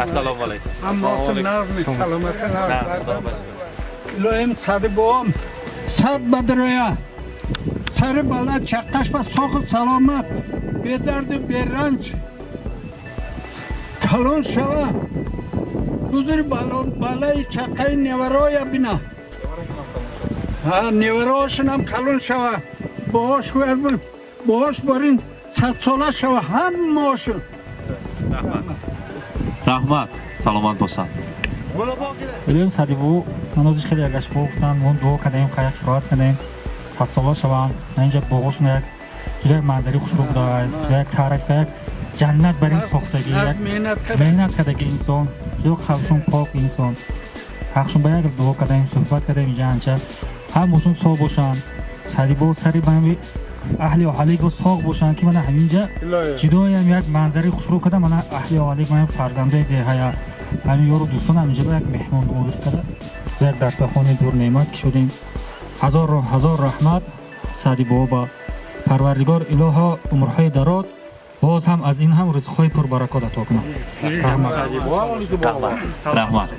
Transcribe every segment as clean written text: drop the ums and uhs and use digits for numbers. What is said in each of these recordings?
سلام علیکم. اما تو نرمی سلامت نرمی لویم صد بوم صد بدرویا سر بالا چقش و ساخت سلامت به درد به رنج کلون شوه گذاری بالای چقه نوروی بینا نوروشون هم کلون شوه باش برین 100 ساله شوه همه‌شون رحمت سلامت باشن. بلیم صدی بو منوزش خیلی ازش گفتن اون دو کردیم خیلی قرار کردیم 100 ساله شوم اینجا باغشون یک منظری خوش رو داره یک تعریف یک جنت برای ساختگی یک مهنت کردگی انسان یک خلشون پاک انسان حقشون به یک دو کردیم صحبت کردیم اینجا انچه همشون سا باشن صدی بو سری بهم اهلی و حالی گو ساق باشن که من همینجا جدایی هم یک منظری خوش رو کردم من اهلی و حالی من فرزنده ده های همین یارو دوستان همینجا با یک مهمون آورد کرده یک درسخانه دور نعمت که شدیم هزار رحمت سعدی بابا پروردگار الها عمرهای دراز باز هم از این هم رزقهای پر برکات عطا کنه رحمت.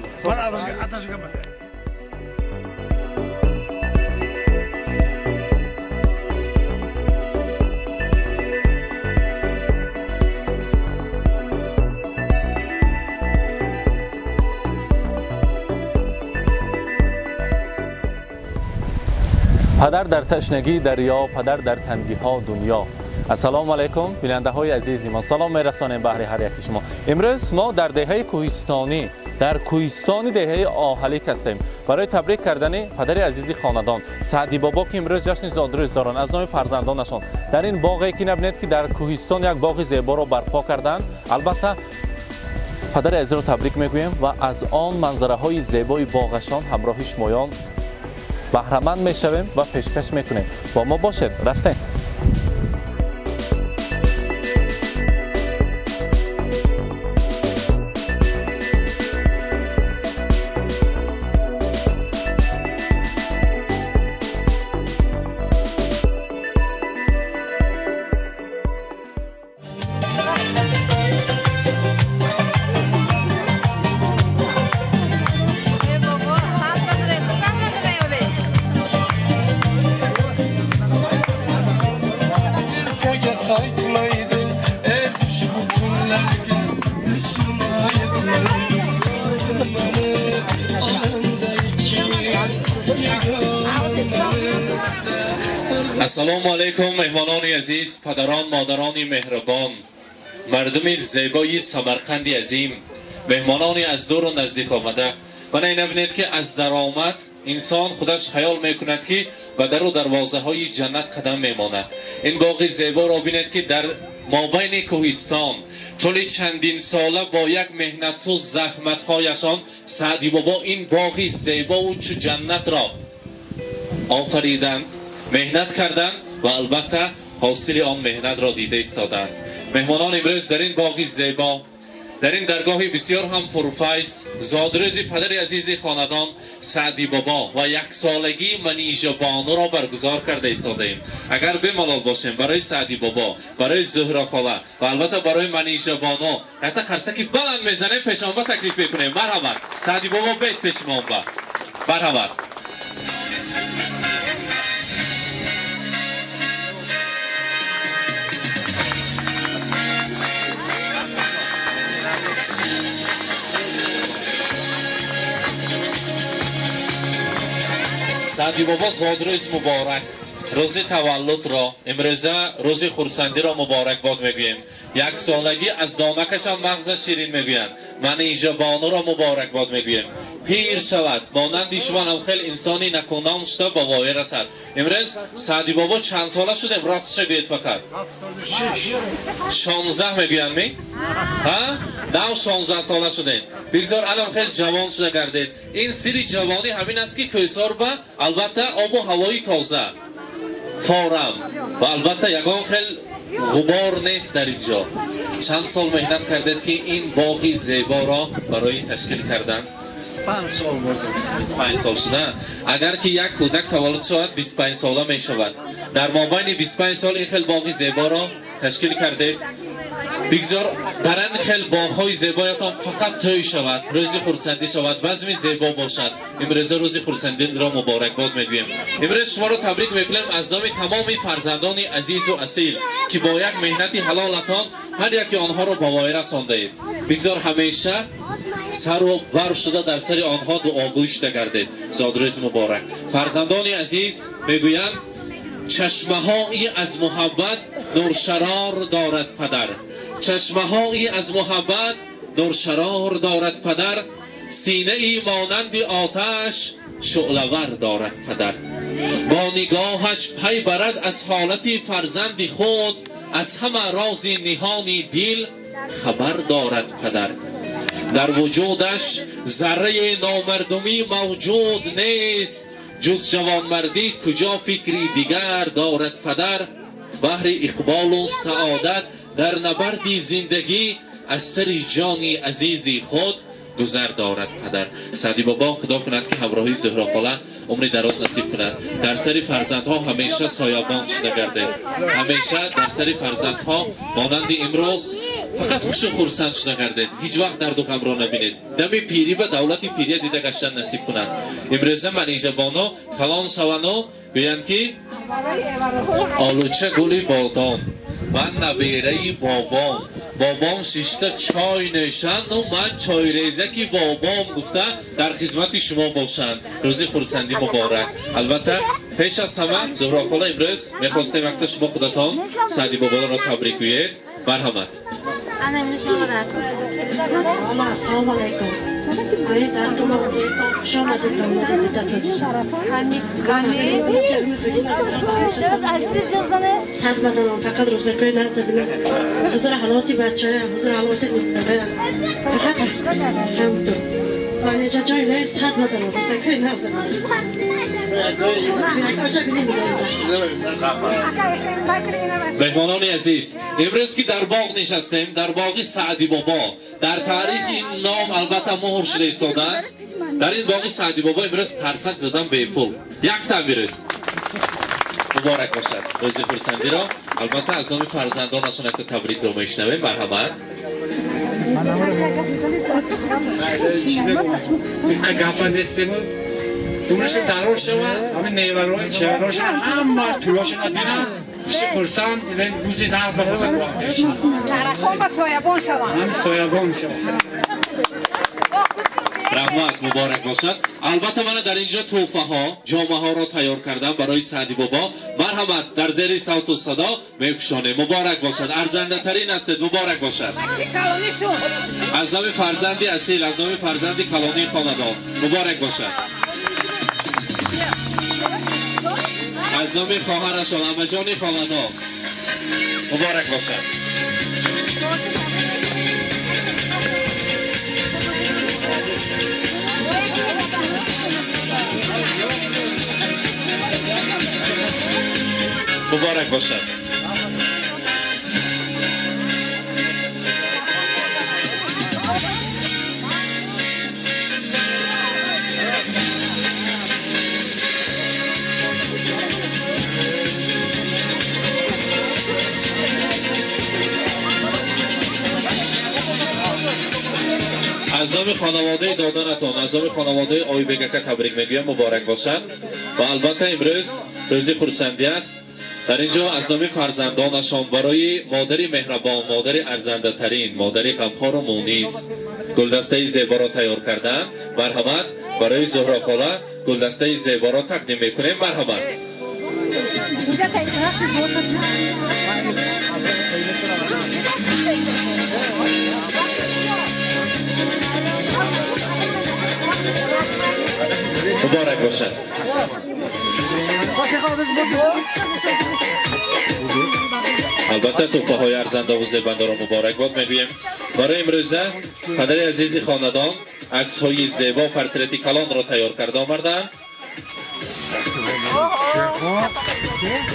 پدر در تشنگی دریا، پدر در تنگی ها دنیا. السلام علیکم بیننده های عزیزی ما، سلام میرسانیم بهر هر یک شما. امروز ما در دهه کوهستانی در کوهستان دهه آهلیک هستیم برای تبریک کردن پدر عزیزی خاندان سعدی بابا که امروز جشن زادروز دارند از نام فرزندانشان در این باغی که نبینید که در کوهستان یک باغ زیبا را برپا کردند. البته پدر عزیز را تبریک میگویم و از آن منظره های زیبای باغشان همراه شمایان بهره‌مند میشویم و پیشکش میکنیم. با ما باشید. رفتیم. السلام علیکم مهمانان عزیز، پدران، مادران مهربان، مردم زیبای سمرقند عظیم، مهمانان از دور و نزدیک آمده. و نبینید که از درآمد انسان خودش خیال میکند که به در و دروازه های جنت قدم میماند. این باغ زیبا را بینید که در مابین کوهستان طول چندین ساله با یک مهنت و زحمت هایشان سعدی بابا این باغ زیبا و چو جنت را آفریدند، مهنت کردند و البته حاصل آن مهنت را دیده ایستادند. مهمانان امروز در این باغ زیبا در این درگاه بسیار هم پرفیض زادروز پدر عزیز خاندان سعدی بابا و یک سالگی منیژه بانو را برگزار کرده ایستاده ایم. اگر بملال باشیم برای سعدی بابا، برای زهره خاله و البته برای منیژه بانو حتی قرصکی بلند میزنیم پیشانبه تکلیف بکنیم. مرحبا سعدی بابا بیت پیشمانبه. مرحبا. سعدی بابا زادروز مبارک، روز تولد را امروزه روز خورسندی را مبارک باد میگوییم. یک سالگی از دامکشان مغز شیرین میگویند. من اینجا بانو را مبارک باد میگوییم. پیر شود مانند شما هم خیلی انسانی نکنام شده با وای رسد. امروز سعدی بابا چند ساله شده راستش بید فقط 16 میگویند می؟ ها؟ 16 ساله شده. بگذار الان خیلی جوان شده گردید. این سری جوانی همین است که کوهسار به البته آب و هوایی تازه فورم و البته یگان خیلی غبار نیست در اینجا. چند سال مهنت کردید که این باغ زیبا را برای تشکیل کردن؟ 25 سال شده. اگر که یک کودک تولد شود 25 ساله می شود. در مابین 25 سال این خیلی باغ زیبا را تشکیل کردید. بگذار برند خیل باغ‌های زیبایتان فقط توی شود، روزی خورسندی شود، بزمی زیبا باشد. امروز روزی خورسندی را مبارکباد میگویم. امروز شما را تبریک میکنیم از نام تمام فرزندان عزیز و اصیل که با یک مهنت حلالتان هر یکی آنها را به وای رسانده اید. بگذار همیشه سر و بر شده در سر آنها دعاگوی شده گردید. زادروز مبارک. فرزندان عزیز میگویند چشمهایی از محبت نورشرار دارد پدر، چشمهایی از محبت نورشرار دارد پدر، سینه ای مانند آتش شعله‌ور دارد پدر. با نگاهش پی برد از حالت فرزند خود، از همه راز نهان دل خبر دارد پدر. در وجودش ذره نامردمی موجود نیست، جز جوانمردی کجا فکری دیگر دارد پدر. بحر اقبال و سعادت در نبرد زندگی از سر جانی عزیزی خود گذر دارد پدر. سعدی بابا خدا کند که همراهی زهرا خاله عمری دراز نصیب کند. در سر فرزندها همیشه سایبان شده گرده، همیشه در سر فرزندها مانند امروز فقط خوش و خورسند شده گردید، هیچ وقت درد و غم را نبینید. دمی پیری به دولت پیری دیده گشتن نصیب کنند. امروز من اینجا بانو کلان شوانو بیان که آلوچه گلی بادام من نبیره بابام، بابام شیشته چای نشند و من چای ریزه که بابام گفته در خدمت شما باشند. روزی خورسندی مبارک. البته پیش از همه زهرا خاله امروز میخواستیم وقت شما خودتان سعدی بابا را تبریک گویید. مرحمت. السلام علیکم. آیا در تو موقع خوش آمدید تا موقع صد بدنم فقط روزکای لحظه بینم حضور حالات بچه حضور حالات نمیده فقط همونطور و اینجا جای لحظه صد بدنم روزکای لحظه مهمانان عزیز، امروز که در باغ نشستیم، در باغ سعدی بابا، در تاریخ این نام البته مهر شده ایستاده است. در این باغ سعدی بابا امروز ترسک زدن به پول یک تبریک مبارک باشد. روزی خورسندی را البته از نام فرزندانشون یک تبریک رو میشنویم. مرحمت. دونش درار شود همه نیورهای چهرهاش همه تویاش نبینن خوشی خورسند این روزی نفت بخواه چرخان با سایبان شود هم سایبان شود. رحمت مبارک باشد. البته من در اینجا توفه ها جامعه ها را تیار کردم برای سعدی بابا. مرحمت در زیر صوت و صدا میپوشانه. مبارک باشد. ارزنده ترین هستید. مبارک باشد. از نام فرزندی اصیل، از نام فرزندی کلانی خاندان مبارک باشد. از نام خواهرشان امجان خاندان مبارک باشد. مبارک باشد. از نام خانواده دادنتان، از نام خانواده آی بگک تبریک میگویم مبارک باشد. و البته امروز روزی خورسندی است. در اینجا از نام فرزندانشان برای مادری مهربان، مادری ارزنده ترین، مادری غمخوار و مونس گلدسته زیبا را تیار کردن. مرحمت. برای زهرا خاله گلدسته زیبا را تقدیم میکنیم. مرحمت. مبارک باشد. البته توفه های ارزنده و زیبنده را مبارک باد میگویم. برای امروزه پدر عزیزی خاندان عکس های زیبا و پرتریتی کلان را تیار کرده آمردند.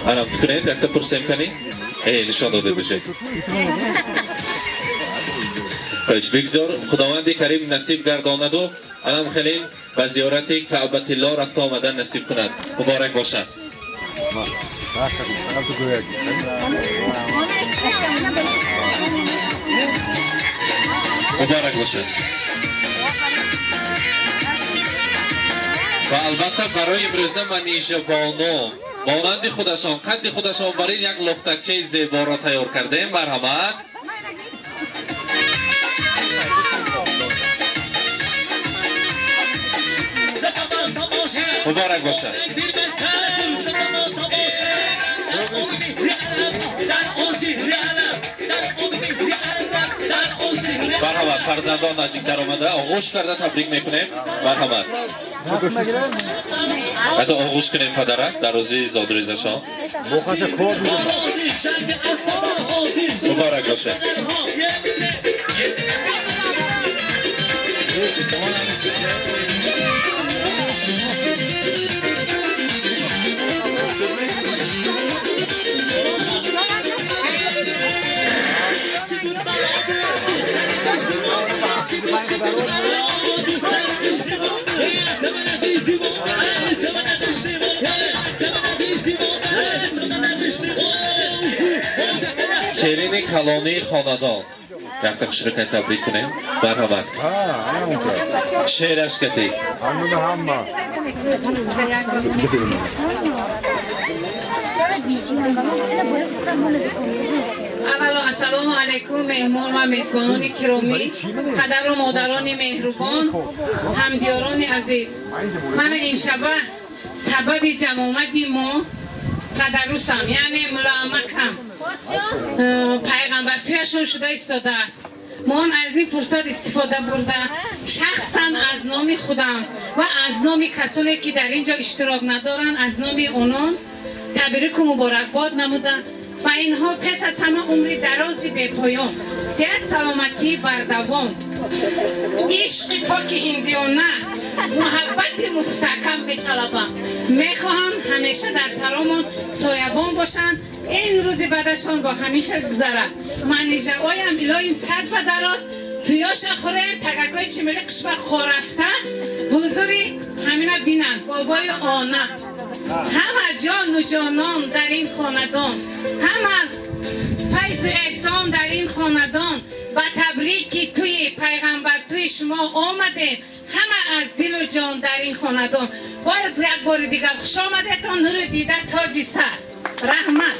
الان کنید یک تا پرسیم کنی نشان داده بشه. بگذار خداوند کریم نصیب گرداند و الان خیلی به زیارت کعبت الله رفت آمدن نصیب کند. مبارک باشد. مبارک باشد. و البته برای امروزه منیژه بانو مانند خودشان قد خودشان برای یک لختکچه زیبا را تیار کردیم. مرحمت. مبارک باشد. مرحبا. فرزندان نزدیکتر آمده آغوش کرده تبریک میکنیم. مرحبا. حتی آغوش کنیم پدرک در روزی زادروزشان. مبارک باشد. شیرین کلانی خاندان یک تشریک تبریک کنیم. مرحبا. شیرش کتی. اولا السلام علیکم مهمان و میزبانان گرامی، پدر و مادران مهربان، همدیاران عزیز. من این شبه سبب جمع آمدی ما قدروسم، یعنی ملامکم پیغمبر تویشون شده ایستاده است. من از این فرصت استفاده برده شخصا از نام خودم و از نام کسانی که در اینجا اشتراک ندارن از نام اونان تبریک و مبارکباد نمودن و اینها پیش از همه عمر درازی به پایان، صحت سلامتی بر دوام، عشق پاک هندیانه، محبت مستحکم به طلبم. میخواهم همیشه در سرامون سایبان باشند، این روز بعدشان با همین خیلی گذره. من نجوایم الهیم صد و درات تویاش خوریم تگکای چمیلی قشبه خورفته حضوری همینه بینن بابای آنه همه جان و جانان در این خاندان، همه فیض و احسان در این خاندان و تبریکی توی پیغمبر توی شما آمده همه از دل و جان در این خاندان. باید یک بار دیگر خوش آمده تا نور دیده تاج سر. رحمت.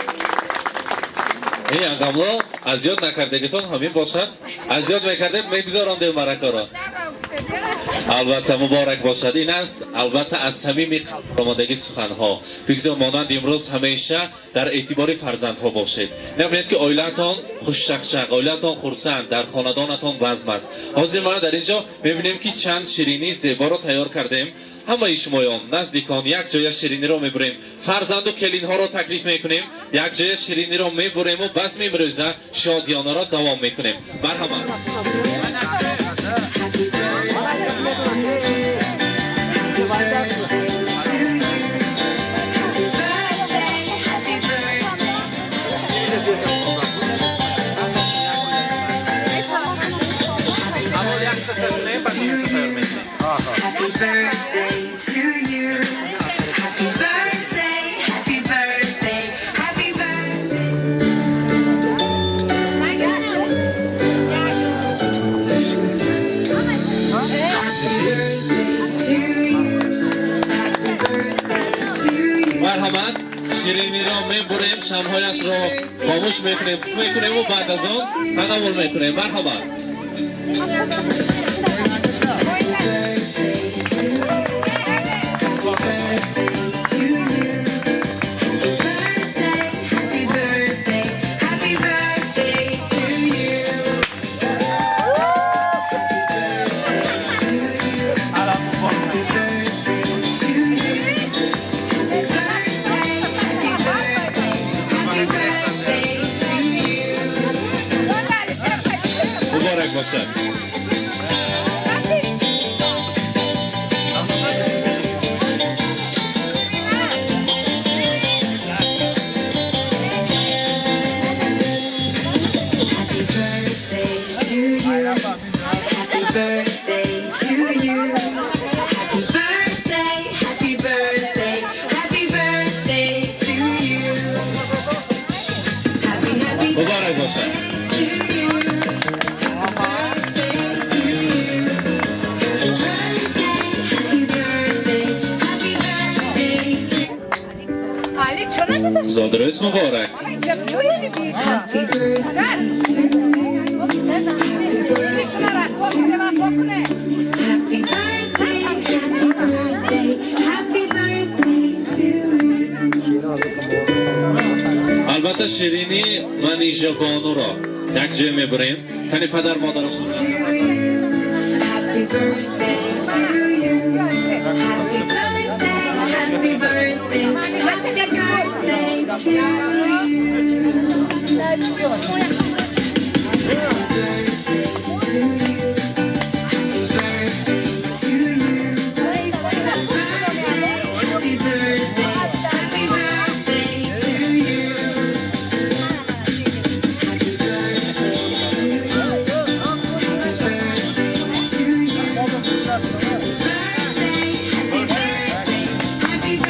این انگاملا از یاد نکردگیتون همین باشد. از یاد میکردیم میگذارم دل مرکه را. البته مبارک باشد. این است البته از صمیم آمادگی سخنها. بگذار مانند امروز همیشه در اعتبار فرزندها باشید. نمی‌بینید که عائلتان خوش شقشق، عائلتان خرسند، در خاندانتان بزم است. حاضر ما در اینجا می‌بینیم که چند شیرینی زیبا را تیار کردیم. همه شمایان نزدیکان یک جای شیرینی را میبریم، فرزند و کلین ها را تکلیف میکنیم، یک جای شیرینی را میبریم و بزم امروزه شادیانه را دوام میکنیم. مرحبا. Happy birthday to you. Happy birthday, happy birthday, happy birthday. مرحبا. شیرینی را میبریم، شمهایش را خاموش میکنیم و بعد از آن تناول میکنیم. مرحبا. مبارک باشد. مبارک باشد. زادروز مبارک. Happy birthday to you. Happy birthday, happy birthday, happy birthday to you. البته شیرینی من ایجا بانو را یک جای میبریم کنی پدر مادر خود To you. Happy birthday to you. Happy birthday, happy birthday, happy birthday to you.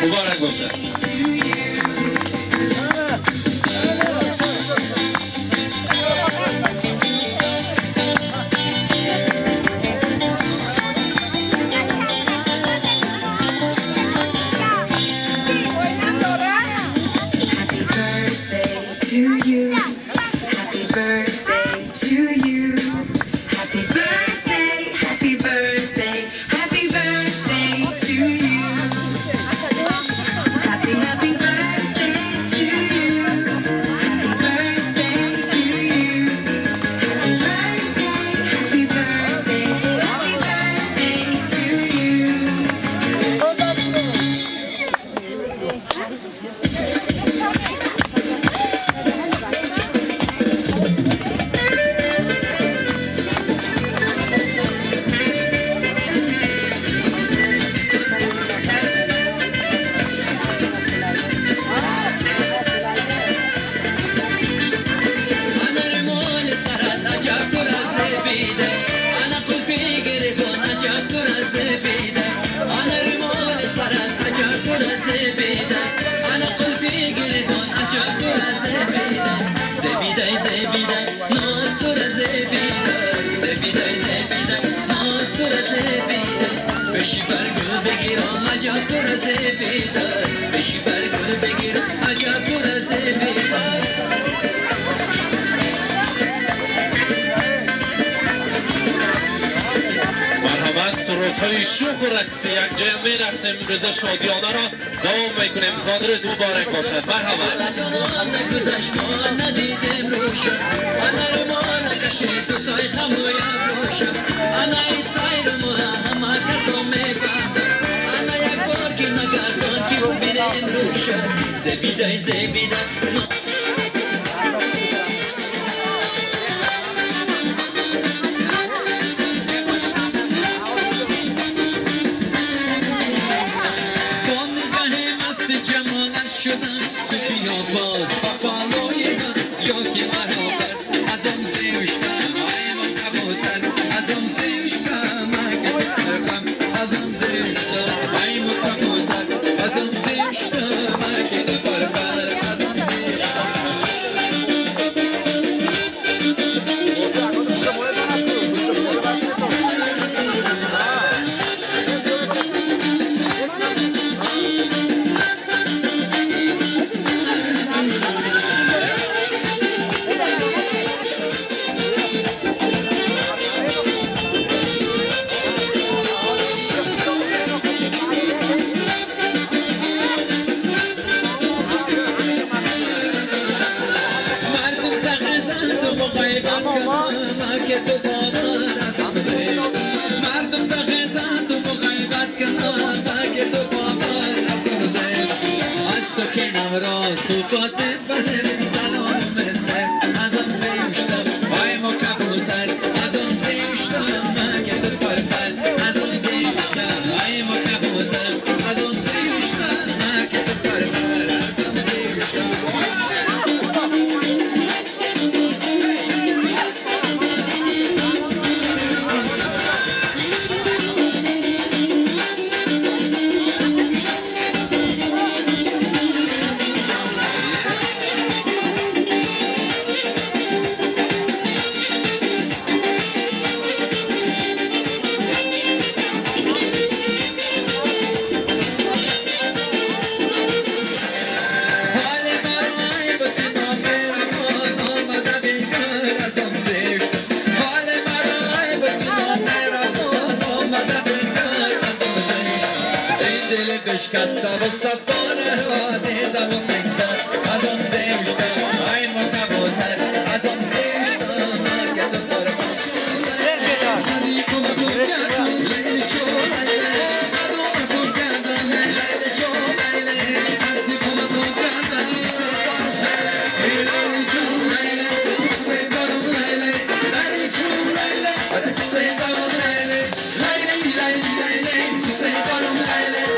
مبارک باشد. سرودهای شوخ و رقصی یک جای میرقصیم. روز شادیانه را دوام میکنیم. زادروز مبارک باشد. مرحبا. شکسته و صدانه را دیدم و بگذر از آن زیشتم این ما کبوتر از آن زیشتم که تو فرمان لیلی کمکم کردم لیلی چو لیلی مردم کم کردم لیلی چو لیلی لیلی کمکم کردم سیدارم لیلی چو لیلی سیدارم لیلی لیلی چو لیلی سیدارم لیلی لیلی لیلی لیلی سیدارم لیلی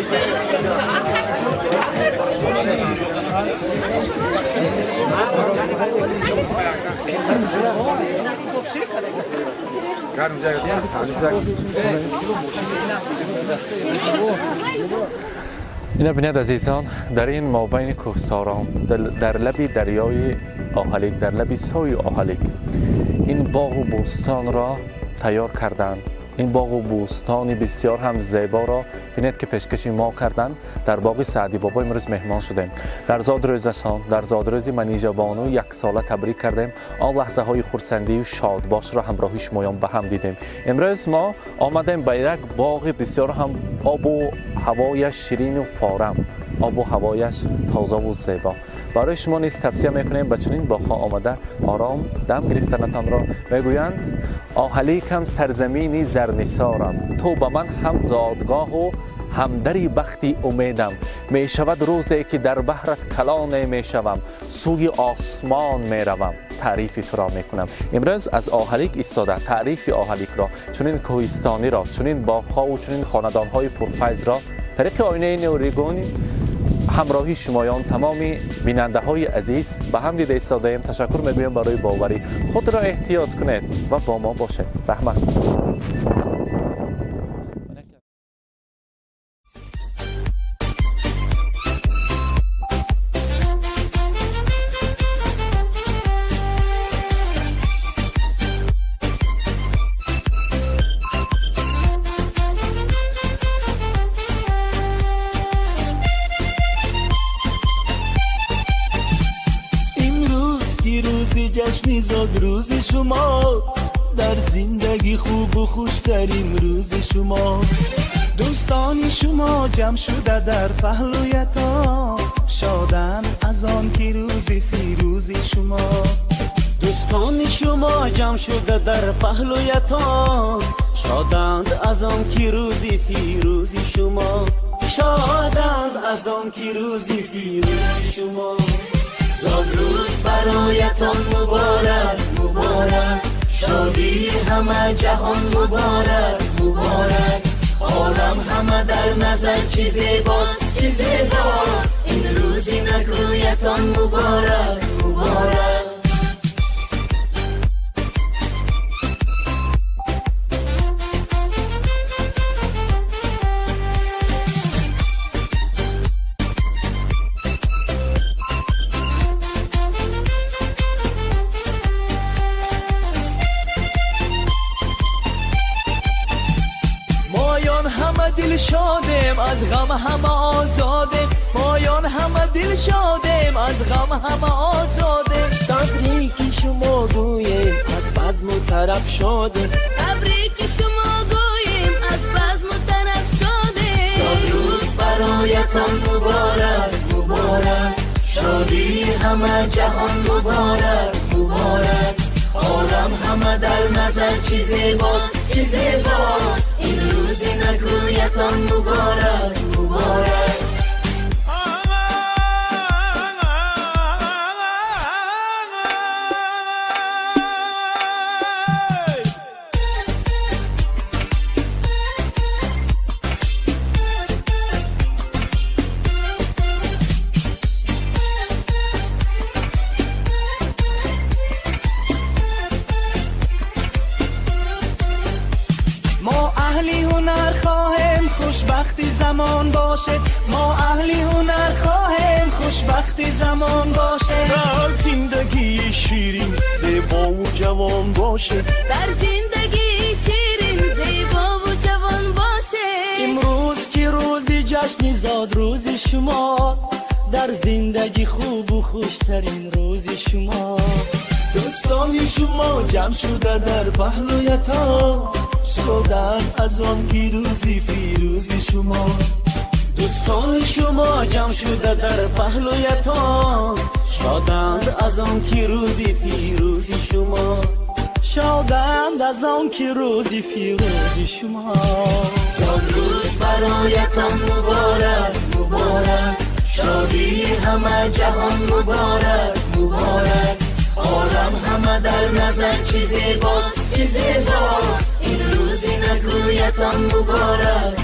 Thank you. اینا بینید عزیزان، در این مابین کوهساران در لب دریای آهلیک، در لب سوی آهلیک این باغ و بوستان را تیار کردند. این باغ و بوستان بسیار هم زیبا را بینید که پیشکشی ما کردن. در باغ سعدی بابا امروز مهمان شدیم. در زادروزشان، در زادروزی منیژه بانو یک ساله تبریک کردیم. آن لحظه های خرسندی و شادباش را همراهی شمایان به هم دیدیم. امروز ما آمدیم به یک باغ بسیار هم آب و هوایش شیرین و فارم، آب و هوایش تازه و زیبا. برای شما نیز توصیه میکنیم به چنین باغ‌ها آمده آرام دم گرفتنتان را. میگویند آهلیک هم سرزمینی زرنثارم، تو به من هم زادگاه و همدری بختی امیدم. می شود روزی که در بحرت کلان می شوم، سوی آسمان می روم، تعریف تو را می کنم. امروز از آهلیک ایستاده تعریف آهلیک را، چنین کوهستانی را، چنین باغ‌ها و چنین خاندان‌های پرفیض را طریق آینه نوریگون همراهی شمایان تمامی بیننده های عزیز به هم دیده ایستاده ایم. تشکر میگویم برای باوری. خود را احتیاط کنید و با ما باشید. رحمت. جشنی زاد روز شما، در زندگی خوب و خوشترین روز شما. دوستان شما جمع شده در پهلویتان، شادند از آن که روز فیروز شما. دوستان شما جمع شده در پهلویتان، شادند از آن که روز فیروز شما. شادند از آن که روز فیروز شما. زادروز برایتان مبارک مبارک، شادی همه جهان مبارک مبارک. عالم همه در نظر چی زیباست چی زیباست، این روزی نکویتان مبارک مبارک. دل شادیم از غم همه آزادیم، مایان همه دل شادیم از غم همه آزادیم. تبریک شما گوییم از بزم و طرب شادیم، تبریک شما گوییم از بزم و طرب شادیم. زادروز برایتان مبارک مبارک، شادی همه جهان مبارک مبارک. عالم همه در نظر چی زیباست چی زیباست، این روزی نکویتان مبارک مبارک. خوشبختی زمان باشه، ما اهلی هنر خواهیم خوشبختی زمان باشه. در زندگی شیرین زیبا و جوان باشه، در زندگی شیرین زیبا و جوان باشه. امروز که روزی جشنی زاد روز شما، در زندگی خوب و خوشترین روز شما. دوستان شما جمع شده در پهلویتان، شادند از آن که روزی فیروز شما. دوستان شما جمع شده در پهلویتان، شادند از آن که روزی فیروز شما. شادند از آن که روزی فیروز شما. زادروز برایتان مبارک مبارک، شادی همه جهان مبارک مبارک. عالم همه در نظر چی زیباست چی زیباست، این روزی نکویتان مبارک